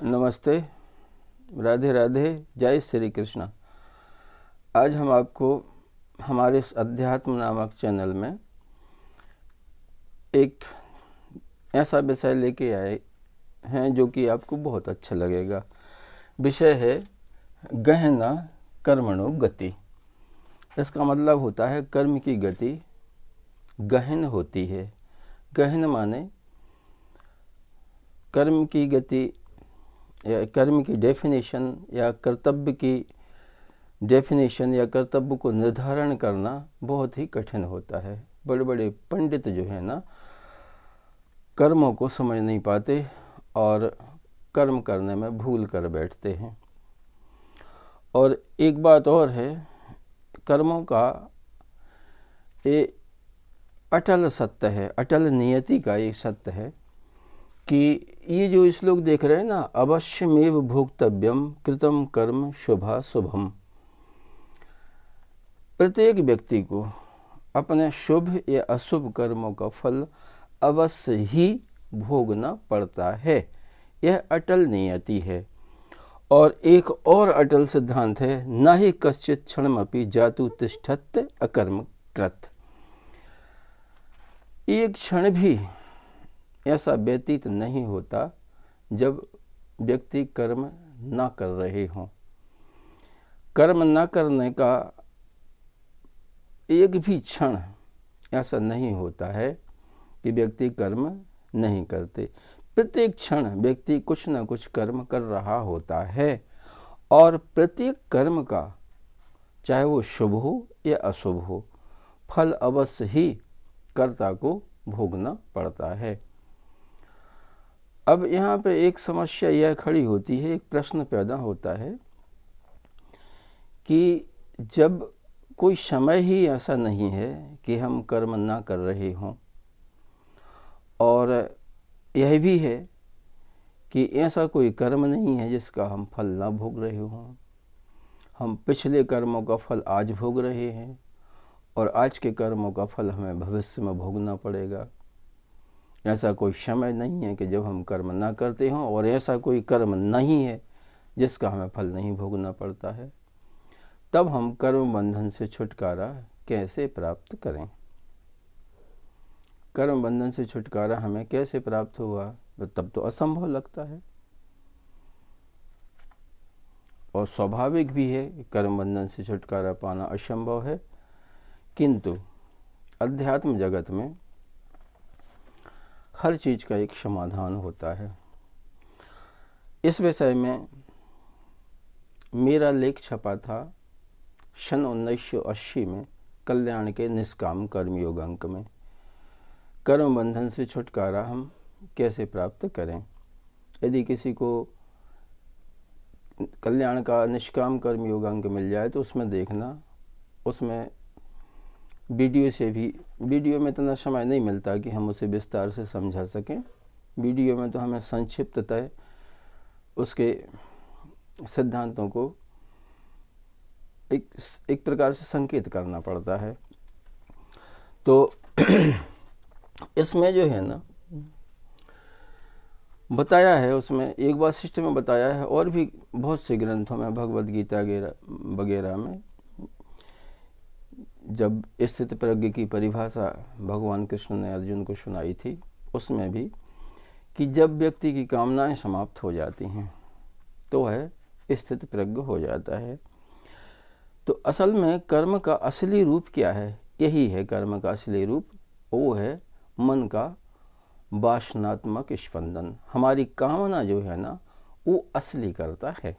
नमस्ते, राधे राधे, जय श्री कृष्ण। आज हम आपको हमारे इस अध्यात्म नामक चैनल में एक ऐसा विषय लेके आए हैं जो कि आपको बहुत अच्छा लगेगा। विषय है गहना कर्मणो गति। इसका मतलब होता है कर्म की गति गहन होती है। गहन माने कर्म की गति या कर्म की डेफिनेशन या कर्तव्य की डेफिनेशन या कर्तव्य को निर्धारण करना बहुत ही कठिन होता है। बड़े बड़े पंडित जो है ना, कर्मों को समझ नहीं पाते और कर्म करने में भूल कर बैठते हैं। और एक बात और है, कर्मों का ये अटल सत्य है, अटल नियति का एक सत्य है कि ये जो श्लोक देख रहे हैं ना, अवश्यमेव भोक्तव्यम कृतम कर्म शुभा शुभम। प्रत्येक व्यक्ति को अपने शुभ या अशुभ कर्मों का फल अवश्य ही भोगना पड़ता है। यह अटल नियति है। और एक और अटल सिद्धांत है, न ही कश्चित् क्षणमपि जातु तिष्ठत् अकर्म कृत। एक क्षण भी ऐसा व्यतीत नहीं होता जब व्यक्ति कर्म ना कर रहे हों। कर्म ना करने का एक भी क्षण ऐसा नहीं होता है कि व्यक्ति कर्म नहीं करते। प्रत्येक क्षण व्यक्ति कुछ न कुछ कर्म कर रहा होता है और प्रत्येक कर्म का, चाहे वो शुभ हो या अशुभ हो, फल अवश्य ही कर्ता को भोगना पड़ता है। अब यहाँ पे एक समस्या यह खड़ी होती है, एक प्रश्न पैदा होता है कि जब कोई समय ही ऐसा नहीं है कि हम कर्म ना कर रहे हों, और यह भी है कि ऐसा कोई कर्म नहीं है जिसका हम फल ना भोग रहे हों। हम पिछले कर्मों का फल आज भोग रहे हैं और आज के कर्मों का फल हमें भविष्य में भोगना पड़ेगा। ऐसा कोई समय नहीं है कि जब हम कर्म ना करते हों, और ऐसा कोई कर्म नहीं है जिसका हमें फल नहीं भोगना पड़ता है। तब हम कर्म बंधन से छुटकारा कैसे प्राप्त करें? कर्म बंधन से छुटकारा हमें कैसे प्राप्त हुआ? तब तो असंभव लगता है और स्वाभाविक भी है, कर्म बंधन से छुटकारा पाना असंभव है। किंतु अध्यात्म जगत में हर चीज़ का एक समाधान होता है। इस विषय में मेरा लेख छपा था सन 1980 में कल्याण के निष्काम कर्मयोग अंक में। कर्म बंधन से छुटकारा हम कैसे प्राप्त करें? यदि किसी को कल्याण का निष्काम कर्मयोग अंक मिल जाए तो उसमें देखना, उसमें वीडियो में इतना समय नहीं मिलता कि हम उसे विस्तार से समझा सकें। वीडियो में तो हमें संक्षिप्ततः उसके सिद्धांतों को एक प्रकार से संकेत करना पड़ता है। तो इसमें जो है ना, बताया है, उसमें एक वासिष्ठ में बताया है और भी बहुत से ग्रंथों में, भगवद गीता वगैरह में, जब स्थित प्रज्ञ की परिभाषा भगवान कृष्ण ने अर्जुन को सुनाई थी, उसमें भी कि जब व्यक्ति की कामनाएं समाप्त हो जाती हैं तो वह स्थित प्रज्ञ हो जाता है। तो असल में कर्म का असली रूप क्या है? यही है कर्म का असली रूप। वो है मन का वासनात्मक स्पंदन। हमारी कामना जो है ना, वो असली करता है।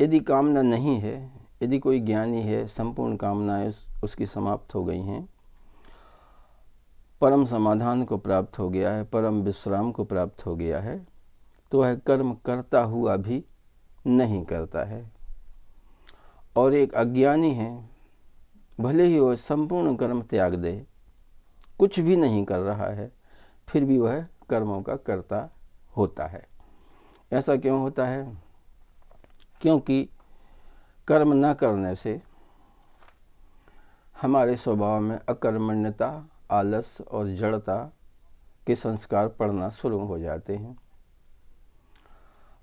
यदि कामना नहीं है, यदि कोई ज्ञानी है, संपूर्ण कामनाएं उसकी समाप्त हो गई हैं, परम समाधान को प्राप्त हो गया है, परम विश्राम को प्राप्त हो गया है, तो वह कर्म करता हुआ भी नहीं करता है। और एक अज्ञानी है, भले ही वह संपूर्ण कर्म त्याग दे, कुछ भी नहीं कर रहा है, फिर भी वह कर्मों का कर्ता होता है। ऐसा क्यों होता है? क्योंकि कर्म न करने से हमारे स्वभाव में अकर्मण्यता, आलस और जड़ता के संस्कार पड़ना शुरू हो जाते हैं।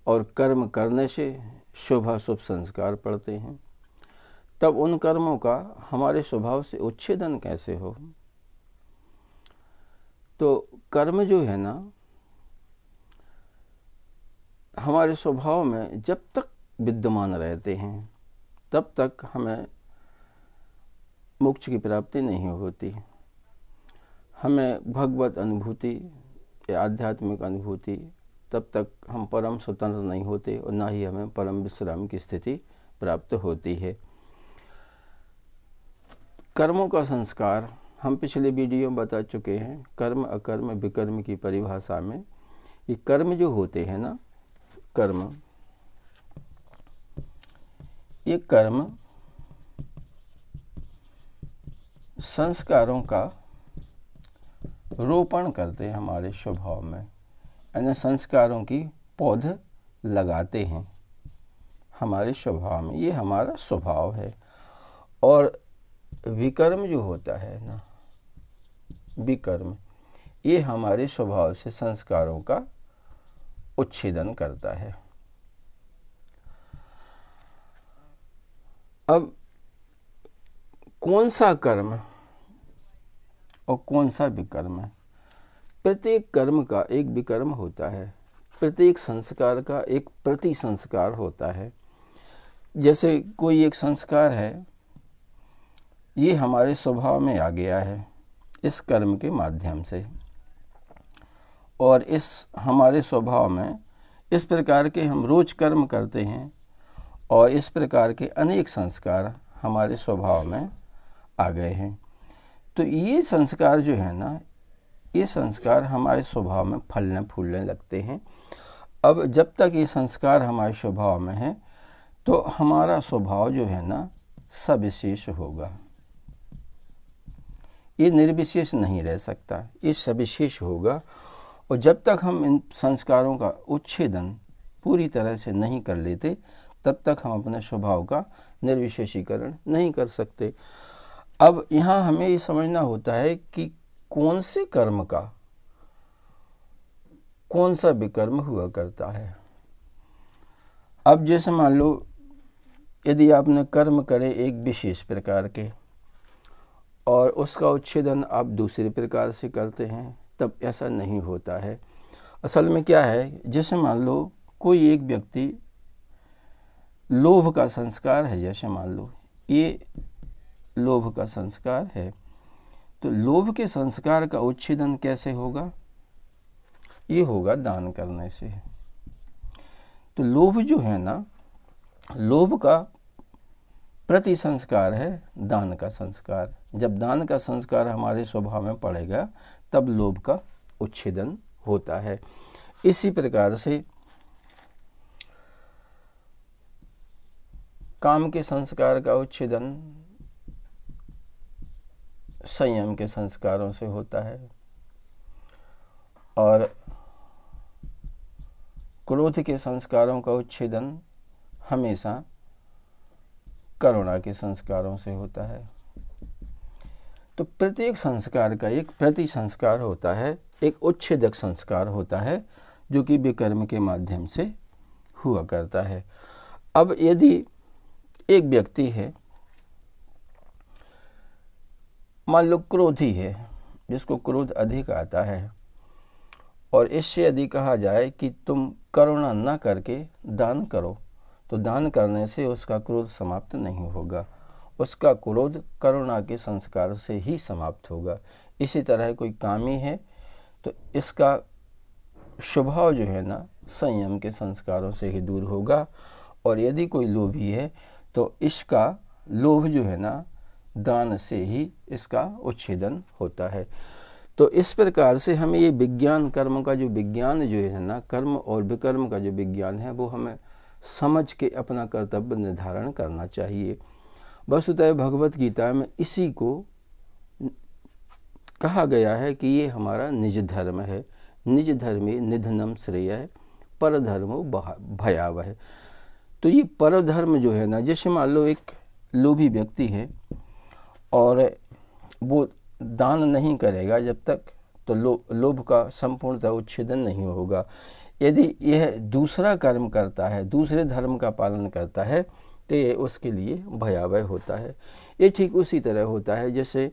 और कर्म करने से शुभाशुभ संस्कार पड़ते हैं, तब उन कर्मों का हमारे स्वभाव से उच्छेदन कैसे हो। तो कर्म जो है ना, हमारे स्वभाव में जब तक विद्यमान रहते हैं तब तक हमें मोक्ष की प्राप्ति नहीं होती। हमें भगवत अनुभूति या आध्यात्मिक अनुभूति, तब तक हम परम स्वतंत्र नहीं होते और ना ही हमें परम विश्राम की स्थिति प्राप्त होती है। कर्मों का संस्कार हम पिछले वीडियो में बता चुके हैं। कर्म अकर्म विकर्म की परिभाषा में ये कर्म जो होते हैं ना, ये कर्म संस्कारों का रोपण करते हैं हमारे स्वभाव में, यानी संस्कारों की पौध लगाते हैं हमारे स्वभाव में। ये हमारा स्वभाव है। और विकर्म जो होता है ना, विकर्म, ये हमारे स्वभाव से संस्कारों का उच्छेदन करता है। अब कौन सा कर्म और कौन सा विकर्म है? प्रत्येक कर्म का एक विकर्म होता है, प्रत्येक संस्कार का एक प्रति संस्कार होता है। जैसे कोई एक संस्कार है, ये हमारे स्वभाव में आ गया है इस कर्म के माध्यम से, और इस हमारे स्वभाव में इस प्रकार के हम रोज कर्म करते हैं और इस प्रकार के अनेक संस्कार हमारे स्वभाव में आ गए हैं। तो ये संस्कार जो है ना, ये संस्कार हमारे स्वभाव में फलने फूलने लगते हैं। अब जब तक ये संस्कार हमारे स्वभाव में है तो हमारा स्वभाव जो है ना सविशेष होगा, ये निर्विशेष नहीं रह सकता, ये सविशेष होगा। और जब तक हम इन संस्कारों का उच्छेदन पूरी तरह से नहीं कर लेते तब तक हम अपने स्वभाव का निर्विशेषीकरण नहीं कर सकते। अब यहाँ हमें ये समझना होता है कि कौन से कर्म का कौन सा विकर्म हुआ करता है। अब जैसे मान लो, यदि आपने कर्म करे एक विशेष प्रकार के और उसका उच्छेदन आप दूसरे प्रकार से करते हैं, तब ऐसा नहीं होता है। असल में क्या है, जैसे मान लो कोई एक व्यक्ति लोभ का संस्कार है, जैसे मान लो ये लोभ का संस्कार है, तो लोभ के संस्कार का उच्छेदन कैसे होगा? ये होगा दान करने से। तो लोभ जो है ना, लोभ का प्रति संस्कार है दान का संस्कार। जब दान का संस्कार हमारे स्वभाव में पड़ेगा तब लोभ का उच्छेदन होता है। इसी प्रकार से काम के संस्कार का उच्छेदन संयम के संस्कारों से होता है, और क्रोध के संस्कारों का उच्छेदन हमेशा करुणा के संस्कारों से होता है। तो प्रत्येक संस्कार का एक प्रति संस्कार होता है, एक उच्छेदक संस्कार होता है, जो कि विकर्म के माध्यम से हुआ करता है। अब यदि एक व्यक्ति है, मान लो क्रोधी है, जिसको क्रोध अधिक आता है, और इससे यदि कहा जाए कि तुम करुणा न करके दान करो, तो दान करने से उसका क्रोध समाप्त नहीं होगा, उसका क्रोध करुणा के संस्कार से ही समाप्त होगा। इसी तरह कोई कामी है तो इसका स्वभाव जो है ना संयम के संस्कारों से ही दूर होगा, और यदि कोई लोभी है तो इसका लोभ जो है ना दान से ही इसका उच्छेदन होता है। तो इस प्रकार से हमें ये विज्ञान, कर्म का जो विज्ञान जो है ना, कर्म और विकर्म का जो विज्ञान है, वो हमें समझ के अपना कर्तव्य निर्धारण करना चाहिए। वस्तुतः भगवत गीता में इसी को कहा गया है कि ये हमारा निज धर्म है। निज धर्मे निधनम श्रेय परधर्मो भयावह। तो ये परधर्म जो है ना, जैसे मान लो एक लोभी व्यक्ति है और वो दान नहीं करेगा जब तक, तो लोभ का संपूर्णतः उच्छेदन नहीं होगा। यदि यह दूसरा कर्म करता है, दूसरे धर्म का पालन करता है, तो ये उसके लिए भयावह होता है। ये ठीक उसी तरह होता है जैसे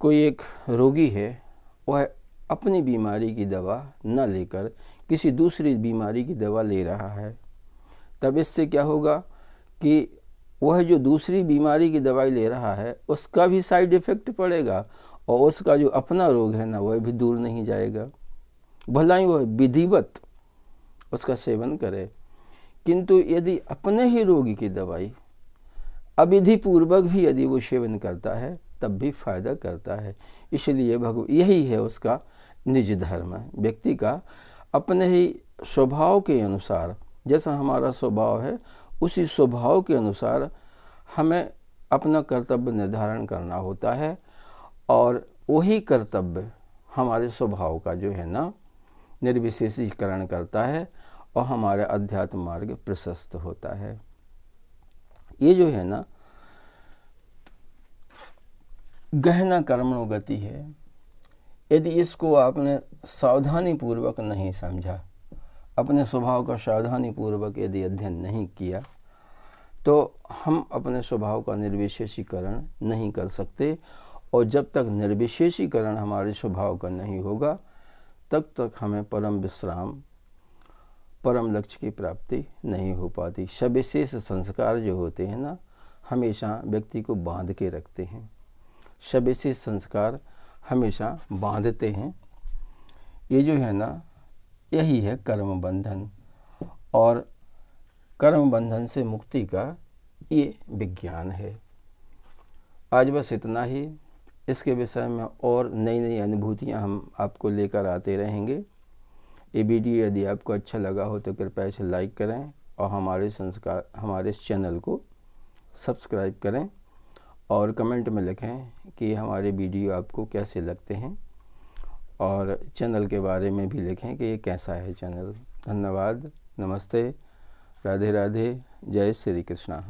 कोई एक रोगी है, वह अपनी बीमारी की दवा न लेकर किसी दूसरी बीमारी की दवा ले रहा है, तब इससे क्या होगा कि वह जो दूसरी बीमारी की दवाई ले रहा है उसका भी साइड इफ़ेक्ट पड़ेगा और उसका जो अपना रोग है ना वह भी दूर नहीं जाएगा, भला ही वह विधिवत उसका सेवन करे। किंतु यदि अपने ही रोगी की दवाई अविधि पूर्वक भी यदि वो सेवन करता है तब भी फायदा करता है। इसलिए यही है उसका निज धर्म। व्यक्ति का अपने ही स्वभाव के अनुसार, जैसा हमारा स्वभाव है उसी स्वभाव के अनुसार हमें अपना कर्तव्य निर्धारण करना होता है और वही कर्तव्य हमारे स्वभाव का जो है ना निर्विशेषीकरण करता है और हमारे अध्यात्म मार्ग प्रशस्त होता है। ये जो है ना गहना कर्मणो गति है। यदि इसको आपने सावधानी पूर्वक नहीं समझा, अपने स्वभाव का सावधानी पूर्वक यदि अध्ययन नहीं किया, तो हम अपने स्वभाव का निर्विशेषीकरण नहीं कर सकते और जब तक निर्विशेषीकरण हमारे स्वभाव का नहीं होगा तब तक हमें परम विश्राम, परम लक्ष्य की प्राप्ति नहीं हो पाती। सविशेष संस्कार जो होते हैं ना हमेशा व्यक्ति को बांध के रखते हैं, सविशेष संस्कार हमेशा बांधते हैं। ये जो है ना यही है कर्म बंधन और कर्म बंधन से मुक्ति का ये विज्ञान है। आज बस इतना ही। इसके विषय में और नई नई अनुभूतियाँ हम आपको लेकर आते रहेंगे। ये वीडियो यदि आपको अच्छा लगा हो तो कृपया इसे लाइक करें और हमारे इस चैनल को सब्सक्राइब करें और कमेंट में लिखें कि हमारे वीडियो आपको कैसे लगते हैं और चैनल के बारे में भी लिखें कि ये कैसा है चैनल। धन्यवाद। नमस्ते। राधे राधे। जय श्री कृष्णा।